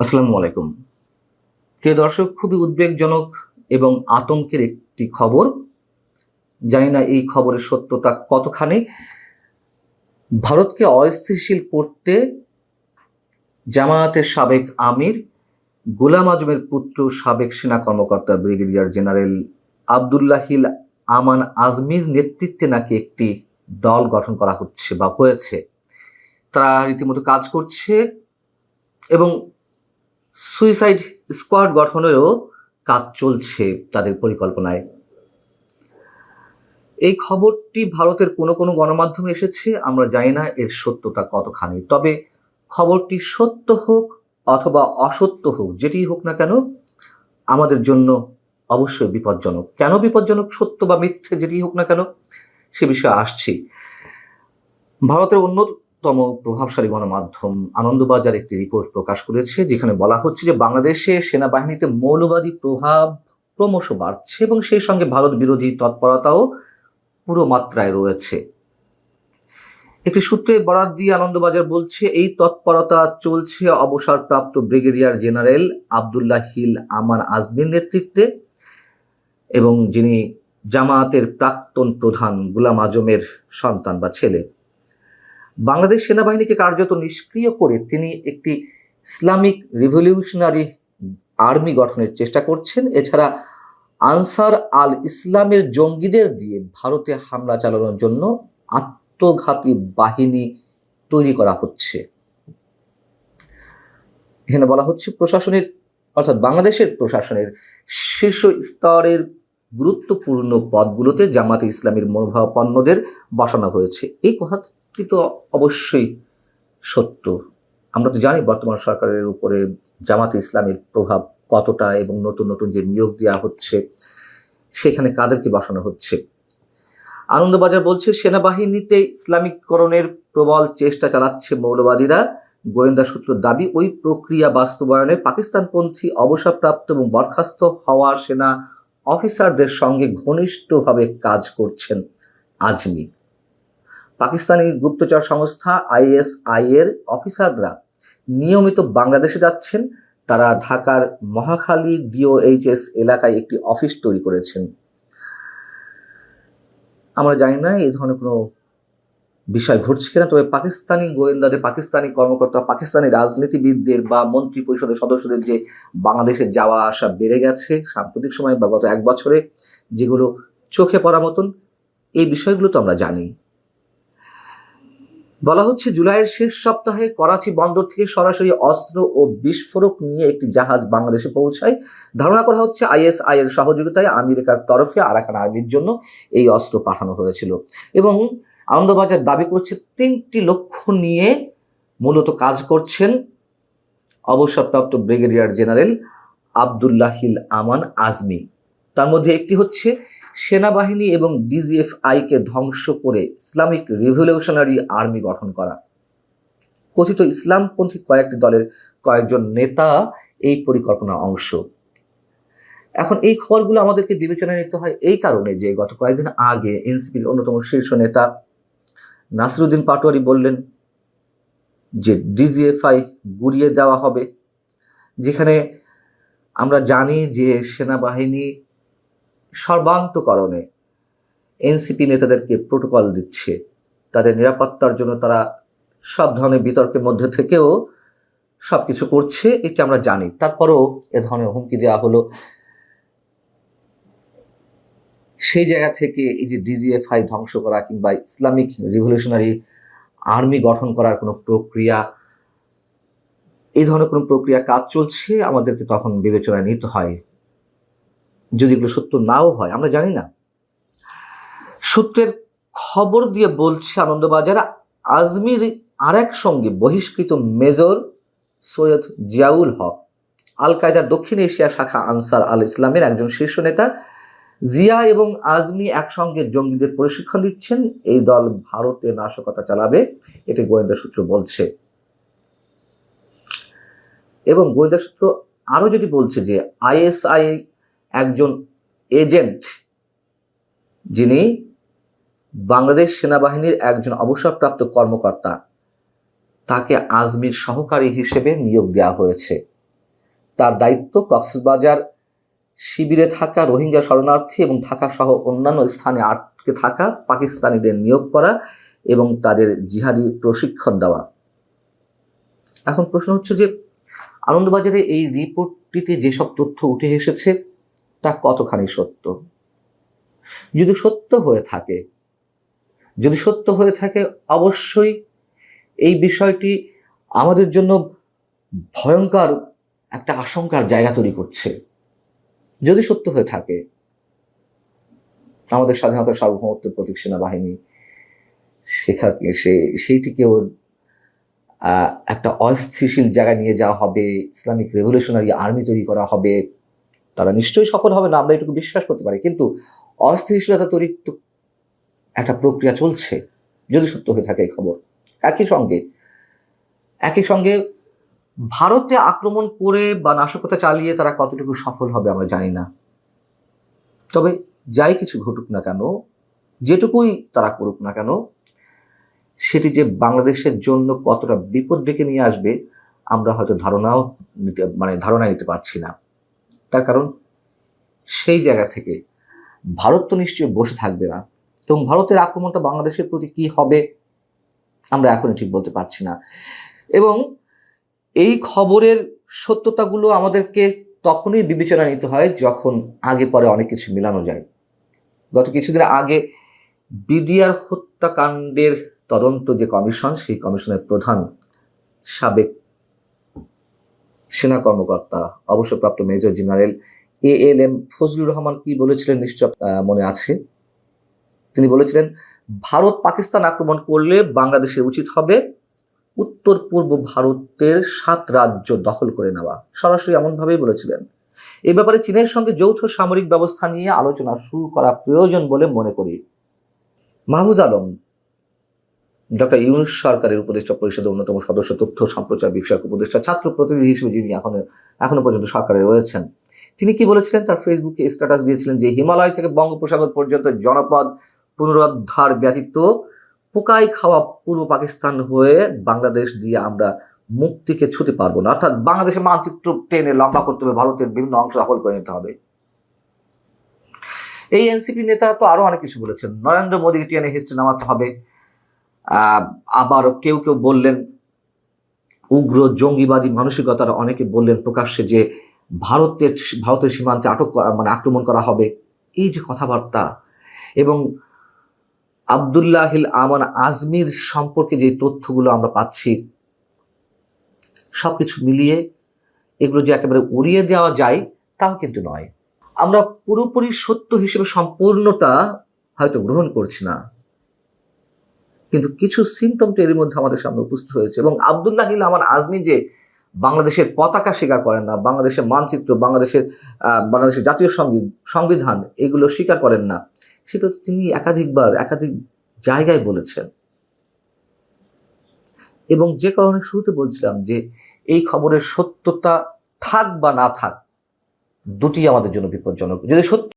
আসসালামু আলাইকুম। প্রিয় দর্শক, খুবই উদ্বেগজনক এবং আতঙ্কের একটি খবর। জানি না এই খবরের সত্যতা কতখানি। ভারতকে অস্থিতিশীল করতে জামায়াতের সাবেক আমির গোলাম আজমের পুত্র সাবেক সেনা কর্মকর্তা ব্রিগেডিয়ার জেনারেল আবদুল্লাহিল আমান আজমির নেতৃত্বে নাকি একটি দল গঠন করা হচ্ছে বা হয়েছে। তারা রীতিমতো কাজ করছে এবং সুইসাইড স্কোয়াড গঠনেরও কাজ চলছে তাদের পরিকল্পনায়। এই খবরটি ভারতের কোনো কোনো গণমাধ্যমে এসেছে, আমরা জানি না এর সত্যতা কতখানি। তবে খবরটি সত্য হোক অথবা অসত্য হোক, যেটি হোক না কেন, আমাদের জন্য অবশ্যই বিপজ্জনক। কেন বিপজ্জনক, সত্য বা মিথ্যে যেটি হোক না কেন, সে বিষয়ে আসছি। ভারতের অন্যতম প্রভাবশালী গণমাধ্যম আনন্দবাজার একটি রিপোর্ট প্রকাশ করেছে, যেখানে বলা হচ্ছে যে বাংলাদেশে সেনাবাহিনীতে মৌলবাদী প্রভাব ক্রমশ বাড়ছে এবং সেই সঙ্গে ভারত বিরোধী তৎপরতাও পুরো মাত্রায় রয়েছে। একটি সূত্রে বরাত দিয়ে আনন্দবাজার বলছে, এই তৎপরতা চলছে অবসরপ্রাপ্ত ব্রিগেডিয়ার জেনারেল আবদুল্লাহিল আমান আজমির নেতৃত্বে এবং যিনি জামায়াতের প্রাক্তন প্রধান গোলাম আজমের সন্তান বা ছেলে। বাংলাদেশ সেনাবাহিনীকে কার্যত নিষ্ক্রিয় করে তিনি একটি ইসলামিক রিভলিউশনারি আর্মি গঠনের চেষ্টা করছেন। এছাড়া আনসার আল ইসলামের জঙ্গিদের দিয়ে ভারতে হামলা চালানোর জন্য আত্মঘাতী বাহিনী তৈরি করা হচ্ছে। এখানে বলা হচ্ছে প্রশাসনের অর্থাৎ বাংলাদেশের প্রশাসনের শীর্ষ স্তরের গুরুত্বপূর্ণ পদগুলোতে জামাতে ইসলামীর মনোভাবাপন্নদের বসানো হয়েছে। এই কথাটি তো অবশ্যই সত্য। আমরা তো জানি বর্তমান সরকারের উপরে জামাতে ইসলামীর প্রভাব কতটা এবং নতুন নতুন যে নিয়োগ দেওয়া হচ্ছে সেখানে কাদেরকে বসানো হচ্ছে। আনন্দবাজার বলছে, সেনাবাহিনীতে ইসলামিককরণের প্রবল চেষ্টা চালাচ্ছে মৌলবাদীরা। গোয়েন্দা সূত্রের দাবি, ওই প্রক্রিয়া বাস্তবায়নে পাকিস্তানপন্থী অবসরপ্রাপ্ত এবং বরখাস্ত হওয়া সেনা অফিসারদের সঙ্গে ঘনিষ্ঠভাবে কাজ করছেন আজমি। পাকিস্তানি গুপ্তচর সংস্থা আইএসআই এর অফিসাররা নিয়মিত বাংলাদেশে যাচ্ছেন। তারা ঢাকার মহাখালী ডিওএইচএস এলাকায় একটি অফিস তৈরি করেছেন। আমরা জানি না এই ধরনের কোনো বিষয় ঘটছে কিনা, তবে পাকিস্তানি গোয়েন্দাদের, পাকিস্তানি কর্মকর্তা, পাকিস্তানি রাজনীতিবিদদের বা মন্ত্রী পরিষদের সদস্যদের যে বাংলাদেশে যাওয়া আসা বেড়ে গেছে সাম্প্রতিক সময় বা গত 1 বছরে, যেগুলো চোখে পড়া মতন, এই বিষয়গুলো তো আমরা জানি। বলা হচ্ছে, জুলাইয়ের শেষ সপ্তাহে করাচি বন্দর থেকে সরাসরি অস্ত্র ও বিস্ফোরক নিয়ে একটি জাহাজ বাংলাদেশে পৌঁছায়। ধারণা করা হচ্ছে আইএসআই এর সহযোগিতায় আমেরিকার তরফে আরাকান আর্মির জন্য এই অস্ত্র পাঠানো হয়েছিল এবং আনন্দবাজার দাবি করছে 3টি লক্ষ্য নিয়ে মূলত কাজ করছেন অবসরপ্রাপ্ত ব্রিগেডিয়ার জেনারেল আবদুল্লাহিল আমান আজমি। তার মধ্যে একটি হচ্ছে সেনাবাহিনী এবং ডিজিএফআইকে ধ্বংস করে ইসলামিক রিভলিউশনারি আর্মি গঠন করা। কথিত ইসলামপন্থী কয়েকটি দলের কয়েকজন নেতা এই পরিকল্পনার অংশ। এখন এই খবরগুলো আমাদেরকে বিবেচনায় নিতে হয় এই কারণে যে গত কয়েকদিন আগে এনসিপির অন্যতম শীর্ষ নেতা নাসিরুদ্দিন পাটোয়ারি বললেন যে ডিজিএফআই গুড়িয়ে দেওয়া হবে, যেখানে আমরা জানি যে সেনাবাহিনী সর্বান্তকরণে এনসিপি নেতাদেরকে প্রোটোকল দিচ্ছে, তাদের নিরাপত্তার জন্য তারা সব ধরনের বিতর্কের মধ্যে থেকেও সবকিছু করছে, এটা আমরা জানি। তারপরেও এ ধরনের হুমকি দেওয়া হলো। সেই জায়গা থেকে এই যে ডিজিএফআই ধ্বংস করা কিংবা ইসলামিক রিভলিউশনারি আর্মি গঠন করার কোনো প্রক্রিয়া, এই ধরনের কোনো প্রক্রিয়া কাজ চলছে, আমাদেরকে তখন বিবেচনায় নিতে হয়। যদি এগুলো সত্য নাও হয়, আমরা জানি না। সূত্রের খবর দিয়ে বলছে আনন্দবাজার, আজমির আরেক সঙ্গে বহিষ্কৃত মেজর সৈয়দ জিয়াউল হক আল কায়দার দক্ষিণ এশিয়া শাখা আনসার আল ইসলামের একজন শীর্ষ নেতা। জিয়া এবং আজমি একসঙ্গে জঙ্গিদের প্রশিক্ষণ দিচ্ছেন। এই দল ভারতে নাশকতা চালাবে, এটি গোয়েন্দা সূত্র বলছে। এবং গোয়েন্দা সূত্র আরো যেটি বলছে যে আইএসআই একজন এজেন্ট, যিনি বাংলাদেশ সেনাবাহিনীর একজন অবসরপ্রাপ্ত কর্মকর্তা, তাকে আজমির সহকারী হিসেবে নিয়োগ দেওয়া হয়েছে। তার দায়িত্ব কক্সবাজার শিবিরে থাকা রোহিঙ্গা শরণার্থী এবং ঢাকা সহ অন্যান্য স্থানে আটকে থাকা পাকিস্তানিদের নিয়োগ করা এবং তাদের জিহাদি প্রশিক্ষণ দেওয়া। এখন প্রশ্ন হচ্ছে যে আনন্দবাজারে এই রিপোর্টটিতে যেসব তথ্য উঠে এসেছে তা কতখানি সত্য। যদি সত্য হয়ে থাকে অবশ্যই এই বিষয়টি আমাদের জন্য ভয়ঙ্কর একটা আশঙ্কার জায়গা তৈরি করছে। যদি সত্য হয়ে থাকে আমাদের স্বাধীনতার সার্বভৌমত্বের প্রতীক সেনাবাহিনী সেইটিকেও একটা অস্থিতিশীল জায়গায় নিয়ে যাওয়া হবে, ইসলামিক রেভলিউশনারি আর্মি তৈরি করা হবে, তারা নিশ্চয়ই সফল হবে না, আমরা এটুকু বিশ্বাস করতে পারি, কিন্তু অস্থিতিশীলতা তৈরির তো একটা প্রক্রিয়া চলছে যদি সত্য হয়ে থাকে এই খবর। একই সঙ্গে ভারতে আক্রমণ করে বা নাশকতা চালিয়ে তারা কতটুকু সফল হবে আমরা জানি না। তবে যাই কিছু ঘটুক না কেন, যেটুকুই তারা করুক না কেন, সেটি যে বাংলাদেশের জন্য কতটা বিপদ ডেকে নিয়ে আসবে আমরা হয়তো ধারণা নিতে পারছি না। তার কারণ সেই জায়গা থেকে ভারত তো নিশ্চয়ই বসে থাকবে না, এবং ভারতের আক্রমণটা বাংলাদেশের প্রতি কি হবে আমরা এখনই ঠিক বলতে পারছি না। এবং এই খবরের সত্যতাগুলো আমাদেরকে তখনই বিবেচনা নিতে হয় যখন আগে পরে অনেক কিছু মেলানো যায়। গত কিছুদিন আগে বিডিআর হত্যাকাণ্ডের তদন্ত যে কমিশন, সেই কমিশনের প্রধান সাবেক সেনা কর্মকর্তা অবসরপ্রাপ্ত major general ALM Fazlur Rahman কি বলেছিলেন নিশ্চয় মনে আছে। তিনি বলেছিলেন, ভারত পাকিস্তান আক্রমণ করলে বাংলাদেশের উচিত হবে উত্তর পূর্ব ভারতের 7 রাজ্য দখল করে নেওয়া। সরাসরি এমনভাবেই বলেছিলেন। এ ব্যাপারে চীনের সঙ্গে যৌথ সামরিক ব্যবস্থা নিয়ে আলোচনা শুরু করা প্রয়োজন বলে মনে করি। মাহফুজ আলম ডক্টর ইউনূস সরকারের উপদেষ্টা পরিষদের অন্যতম সদস্য, তথ্য সম্প্রচার বিষয়ক উপদেষ্টা, ছাত্র প্রতিনিধি হিসেবে যিনি এখনো পর্যন্ত সরকারে রয়েছেন, তিনি কি বলেছিলেন তার ফেসবুকে স্ট্যাটাস দিয়েছিলেন যে হিমালয় থেকে বঙ্গোপসাগর পর্যন্ত জনপদ পুনরুদ্ধার ব্যতীত পোকায় খাওয়া পূর্ব পাকিস্তান হয়ে বাংলাদেশ দিয়ে আমরা মুক্তিকে ছুঁতে পারবো না। অর্থাৎ বাংলাদেশের মানচিত্র টেনে লম্বা করতে হবে, ভারতের বিভিন্ন অংশ দখল করে নিতে হবে। এই এনসিপি নেতারা তো আরো অনেক কিছু বলেছেন, নরেন্দ্র মোদীকে টেনে হিচড়ে নামাতে হবে। আবার কেউ বললেন উগ্র জঙ্গিবাদী মানসিকতার, অনেকে বললেন প্রকাশ্যে যে ভারতের সীমান্তে আক্রমণ করা হবে। এই যে কথাবার্তা, এবং আব্দুল্লাহিল আমান আজমির সম্পর্কে যে তথ্যগুলো আমরা পাচ্ছি, সবকিছু মিলিয়ে এগুলো যে একেবারে উড়িয়ে দেওয়া যায় তাও কিন্তু নয়। আমরা পুরোপুরি সত্য হিসেবে সম্পূর্ণটা হয়তো গ্রহণ করছি না, কিন্তু কিছু সিমটমটা এর মধ্যে আমাদের সামনে উপস্থিত হয়েছে। এবং আব্দুল্লাহিল আমান আজমি যে বাংলাদেশের পতাকা স্বীকার করেন না, বাংলাদেশের মানচিত্র, বাংলাদেশের জাতীয় সংবিধান এগুলো স্বীকার করেন না, সেটা তিনি একাধিক জায়গায় বলেছেন। এবং যে কারণে শুরুতে বলছিলাম যে এই খবরের সত্যতা থাক বা না থাক, দুটি আমাদের জন্য বিপজ্জনক। যদি সত্য